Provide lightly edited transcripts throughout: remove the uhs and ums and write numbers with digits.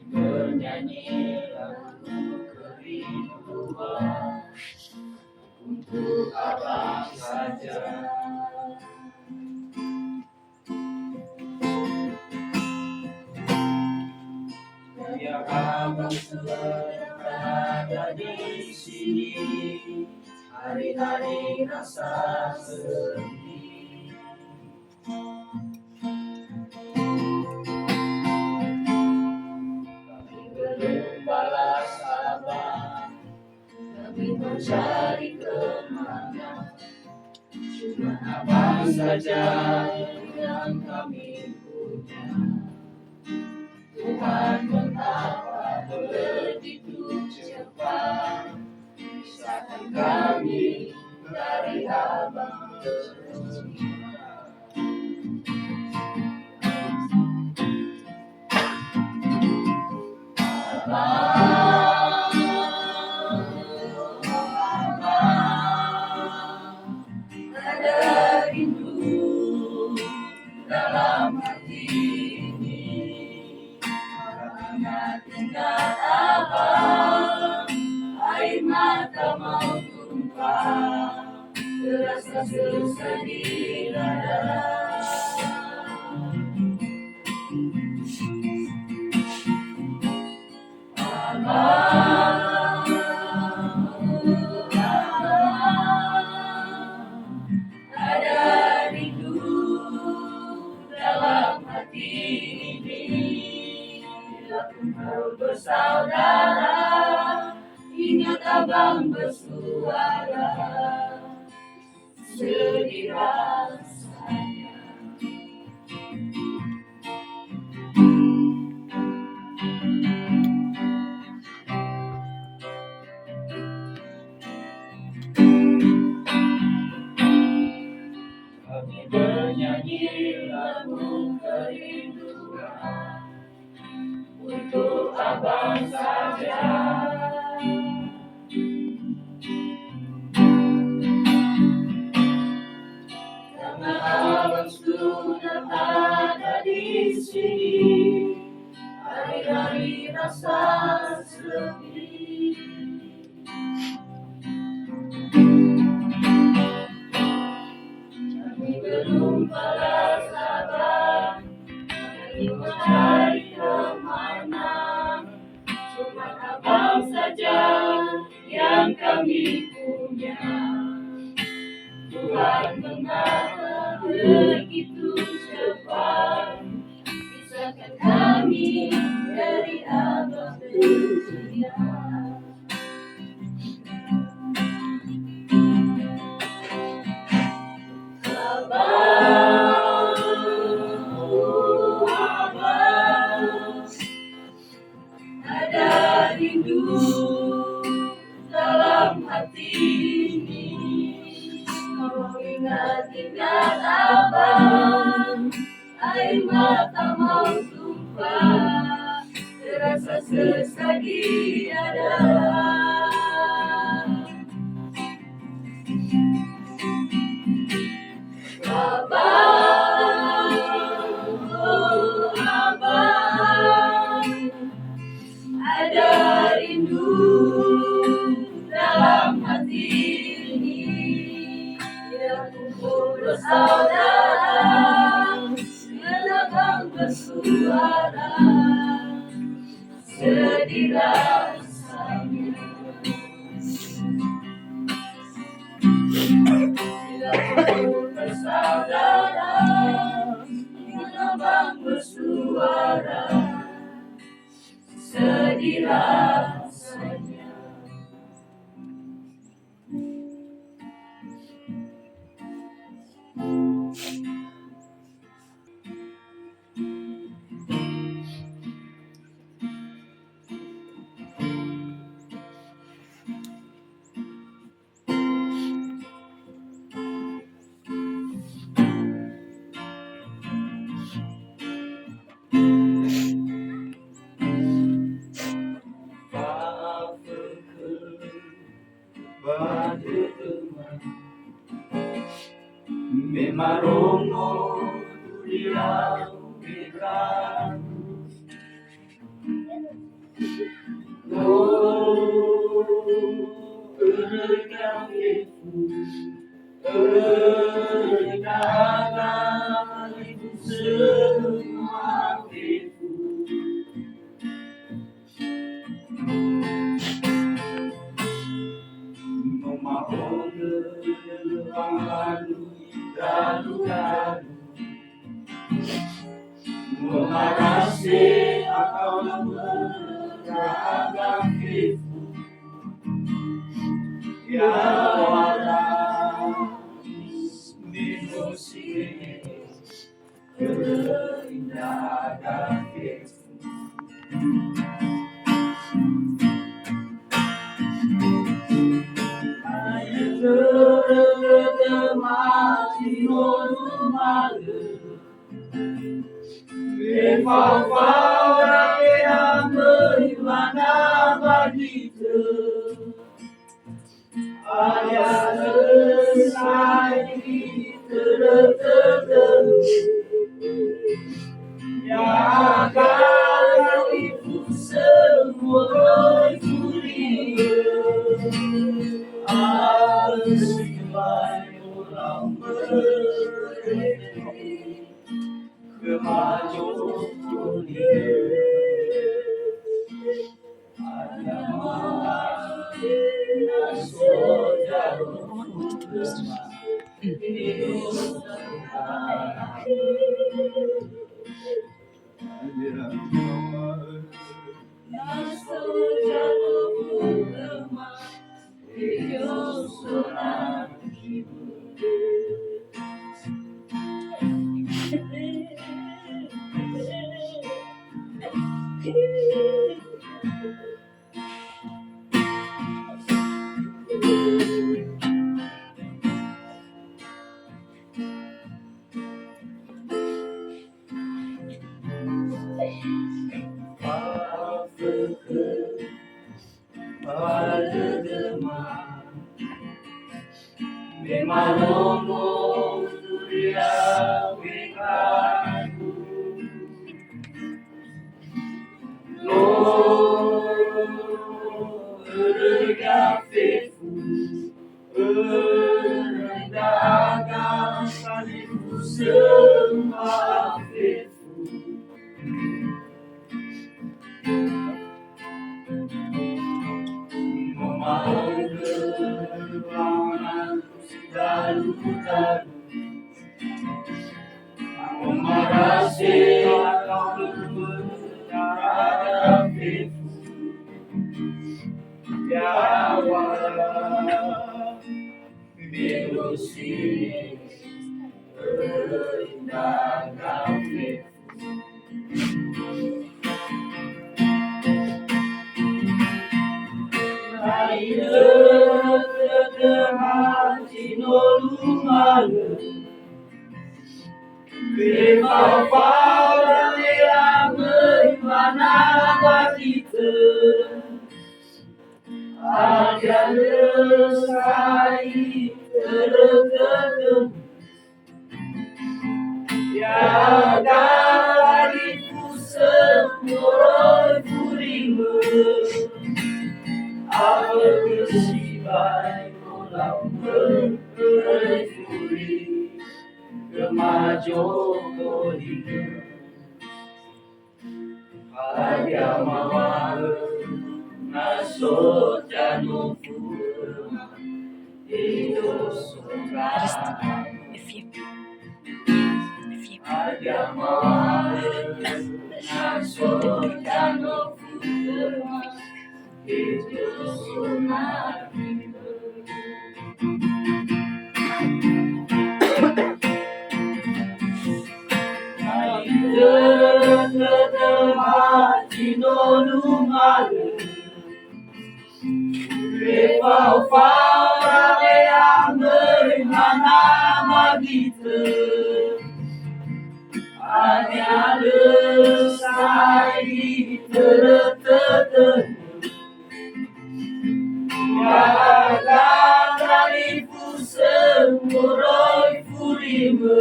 Bernyanyi lagu kerinduan untuk Abang saja. Biar Abang sedang ada di sini, hari-hari rasa sedih. Kami belum balas Abang, kami mencari kemana, cuma Abang saja yang kami punya. Tuhan, mengapa begitu cepat pisahkan kami dari Abang tercinta. Abang, ada rindu dalam hati ini. Karena tinggal Abang, air mata mau tumpah, terasa susah di dada. Abang, ada rindu dalam hati ini. Bila kumpul bersaudara, ingat Abang bersuara, sedih rasanya. Kami bernyanyi lagu kerinduan untuk Abang saja. Karena Abang sudah ada di sini, hari-hari rasa sedih. Kami belum balas Abang, kami mencari kemana, cuma Abang saja yang kami punya. Tuhan, mengapa begitu cepat pisahkan kami dari Abang tercinta. Abang, ada rindu dalam hati ini. Kau ingat-ingat Abang, air mata mau tumpah, terasa sesak di dada. Abang, ada rindu dalam hati ini. Bila kumpul bersaudara, Abang bersuara, sedih rasanya. Bila kumpul bersaudara, Abang bersuara, sedih rasanya. Maromo Duriau Ikan Oh, Erikang Ibu Erikang Ibu semua Ibu Memahon Lebangan Dalu-dalu Memarasi akal beragam Ibu Ya wadah Minusi Keindahan Ibu Mati malu Fau-fau yang berimana begitu Ayah selesai tertentu Ya kalau ibu semua curi Sebagai orang berdiri Kemajuan dunia Ada mana saudara Maromo Duriau Ikan Lo Ergafifu Erdagang Kalifu semua Fifu Memahon kebangan Dalu-dalu Memarasi akal beragam Ibu Ya wadah Minusi Keindahan Ibu Fau-fau yang berimana begitu Ada lesai tertentu Ya dariku semua durimu Apa kesibai kolam berfuri Kemajuan dunia Ada mana Nasut janu purma Itu surga Ada mana Nasut janu purma Itu surga Fau-fau yang berimana begitu Hanya lesai tertentu Ya dari semua furimu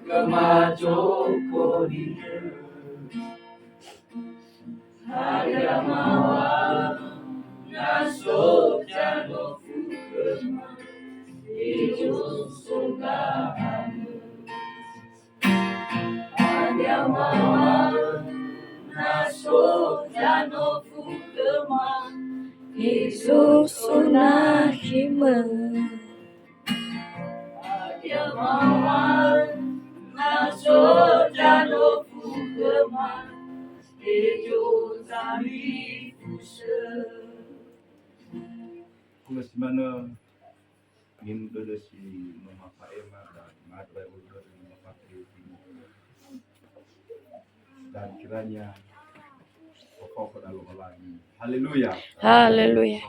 kemajokoria Agamawa naso jano fukema Ejo soga Agamawa naso jano fukema Ejo sonahima Agamawa naso jano fukema Ejo zami fushe Kumasimana Nimdodo si Mama Ema dan Madra Udo dan Mama dan kiranya pokok dalam lagi. Haleluya. Haleluya.